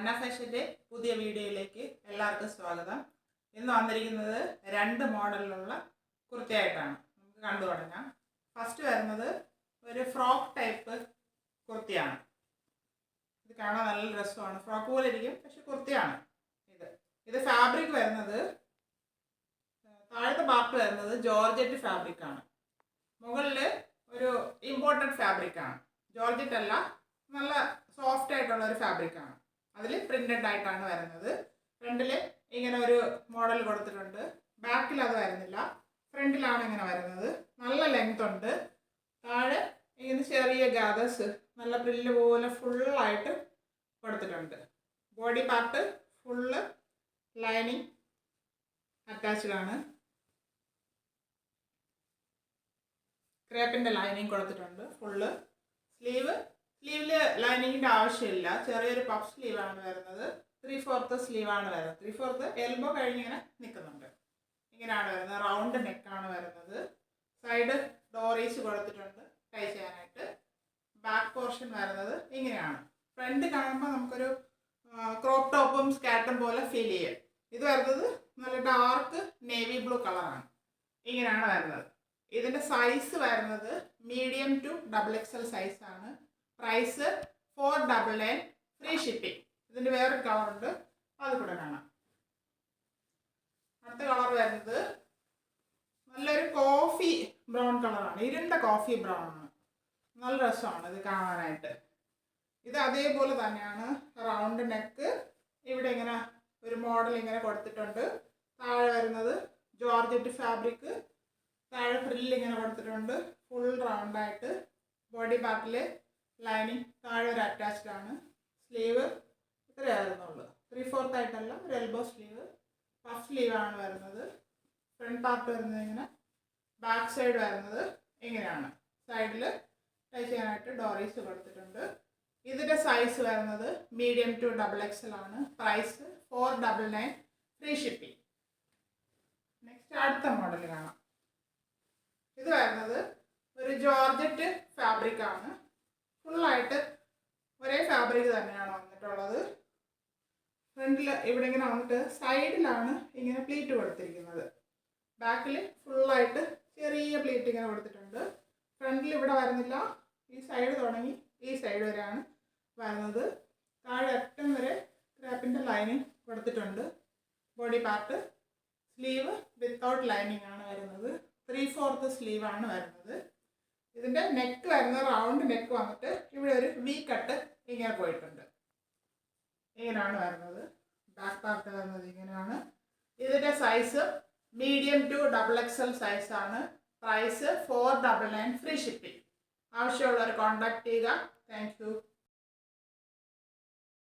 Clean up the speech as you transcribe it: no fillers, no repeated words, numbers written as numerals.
അന്ന ഫാഷൻ്റെ പുതിയ വീഡിയോയിലേക്ക് എല്ലാവർക്കും സ്വാഗതം. ഇന്ന് വന്നിരിക്കുന്നത് രണ്ട് മോഡലിലുള്ള കുർത്തിയായിട്ടാണ്. നമുക്ക് കണ്ടു തുടങ്ങാം. ഫസ്റ്റ് വരുന്നത് ഒരു ഫ്രോക്ക് ടൈപ്പ് കുർത്തിയാണ്. ഇത് കാണാൻ നല്ല രസമാണ്. ഫ്രോക്ക് പോലെ ഇരിക്കും, പക്ഷെ കുർത്തിയാണ്. ഇത് ഫാബ്രിക് വരുന്നത്, താഴത്തെ പാർട്ട് വരുന്നത് ജോർജറ്റ് ഫാബ്രിക്കാണ്. മുകളിൽ ഒരു ഇമ്പോർട്ടഡ് ഫാബ്രിക്കാണ്. ജോർജറ്റ് അല്ല, നല്ല സോഫ്റ്റ് ആയിട്ടുള്ള ഒരു ഫാബ്രിക്കാണ്. അതിൽ പ്രിന്റഡ് ആയിട്ടാണ് വരുന്നത്. ഫ്രണ്ടിൽ ഇങ്ങനെ ഒരു മോഡൽ കൊടുത്തിട്ടുണ്ട്. ബാക്കിൽ അത് വരുന്നില്ല, ഫ്രണ്ടിലാണ് ഇങ്ങനെ വരുന്നത്. നല്ല ലെങ്ത് ഉണ്ട്. താഴെ ഇങ്ങനെ ചെറിയ ഗാദേഴ്സ് നല്ല പ്രില്ല് പോലെ ഫുള്ളായിട്ട് കൊടുത്തിട്ടുണ്ട്. Body part full lining attached ആണ്. ക്രേപ്പിൻ്റെ ലൈനിങ് കൊടുത്തിട്ടുണ്ട് ഫുള്ള്. സ്ലീവിൽ ലൈനിങ്ങിൻ്റെ ആവശ്യമില്ല. ചെറിയൊരു പഫ് സ്ലീവാണ് വരുന്നത്. 3/4 സ്ലീവാണ് വരുന്നത്. 3/4 എൽബോ കഴിഞ്ഞിങ്ങനെ നിൽക്കുന്നുണ്ട്. ഇങ്ങനെയാണ് വരുന്നത്. റൗണ്ട് നെക്കാണ് വരുന്നത്. സൈഡ് ഡോറീസ് കൊടുത്തിട്ടുണ്ട് ടൈ ചെയ്യാനായിട്ട്. ബാക്ക് പോർഷൻ വരുന്നത് ഇങ്ങനെയാണ്. ഫ്രണ്ട് കാണുമ്പോൾ നമുക്കൊരു ക്രോപ്പ് ടോപ്പും സ്കാർട്ടും പോലെ ഫീൽ ചെയ്യും. ഇത് വരുന്നത് നല്ല ഡാർക്ക് നേവി ബ്ലൂ കളറാണ്. ഇങ്ങനെയാണ് വരുന്നത്. ഇതിൻ്റെ സൈസ് വരുന്നത് മീഡിയം ടു XXL സൈസാണ്. Price 499, free shipping. ഇതിൻ്റെ വേറൊരു കളറുണ്ട്, അത് കൂടെ കാണാം. അടുത്ത കളർ വരുന്നത് നല്ലൊരു കോഫി ബ്രൗൺ കളറാണ്. ഇരുണ്ട കോഫി ബ്രൗൺ ആണ്. നല്ല രസമാണ് ഇത് കാണാനായിട്ട്. ഇത് അതേപോലെ തന്നെയാണ്. റൗണ്ട് നെക്ക്, ഇവിടെ ഇങ്ങനെ ഒരു മോഡൽ ഇങ്ങനെ കൊടുത്തിട്ടുണ്ട്. താഴെ വരുന്നത് ജോർജറ്റ് ഫാബ്രിക്. താഴെ ഫ്രില്ല് ഇങ്ങനെ കൊടുത്തിട്ടുണ്ട് ഫുൾ റൗണ്ടായിട്ട്. ബോഡി പാർട്ടിൽ ലൈനിങ്, താഴെ ഒരു അറ്റാച്ച്ഡ് ആണ്. സ്ലീവ് ഇത്രയായിരുന്നുള്ളൂ. 3/4 ആയിട്ടല്ല, ഒരു എൽബോ സ്ലീവ്. പഫ് സ്ലീവാണ് വരുന്നത്. ഫ്രണ്ട് പാർട്ട് വരുന്നത് ഇങ്ങനെ. ബാക്ക് സൈഡ് വരുന്നത് ഇങ്ങനെയാണ്. സൈഡിൽ ടൈ ചെയ്യാനായിട്ട് ഡോറീസ് കൊടുത്തിട്ടുണ്ട്. ഇതിൻ്റെ സൈസ് വരുന്നത് മീഡിയം ടു XXL ആണ്. Price 499, free shipping. നെക്സ്റ്റ് അടുത്ത മോഡൽ കാണാം. ഇത് വരുന്നത് ഒരു ജോർജറ്റ് ഫാബ്രിക്കാണ്. ഫുള്ളായിട്ട് ഒരേ ഫാബ്രിക് തന്നെയാണ് വന്നിട്ടുള്ളത്. ഫ്രണ്ടിൽ ഇവിടെ ഇങ്ങനെ വന്നിട്ട് സൈഡിലാണ് ഇങ്ങനെ പ്ലീറ്റ് കൊടുത്തിരിക്കുന്നത്. ബാക്കിൽ ഫുള്ളായിട്ട് ചെറിയ പ്ലീറ്റ് ഇങ്ങനെ കൊടുത്തിട്ടുണ്ട്. ഫ്രണ്ടിൽ ഇവിടെ വരുന്നില്ല, ഈ സൈഡ് തുടങ്ങി ഈ സൈഡ് വരെയാണ് വരുന്നത്. താഴെ അറ്റം വരെ ക്രാപ്പിൻ്റെ ലൈനിങ് കൊടുത്തിട്ടുണ്ട്. Body part sleeve without lining ആണ് വരുന്നത്. 3/4 സ്ലീവാണ് വരുന്നത്. ഇതിൻ്റെ നെക്ക് വരുന്നത് റൗണ്ട് നെക്ക് വന്നിട്ട് ഇവിടെ ഒരു വി കട്ട് ഇങ്ങനെ പോയിട്ടുണ്ട്. ഇങ്ങനെയാണ് വരുന്നത്. ബാക്ക് പാർട്ട് വരുന്നത് ഇങ്ങനെയാണ്. ഇതിൻ്റെ സൈസ് മീഡിയം ടു XXL സൈസാണ്. Price 499, free shipping. ആവശ്യമുള്ളവർ കോൺടാക്ട് ചെയ്യുക. Thank U.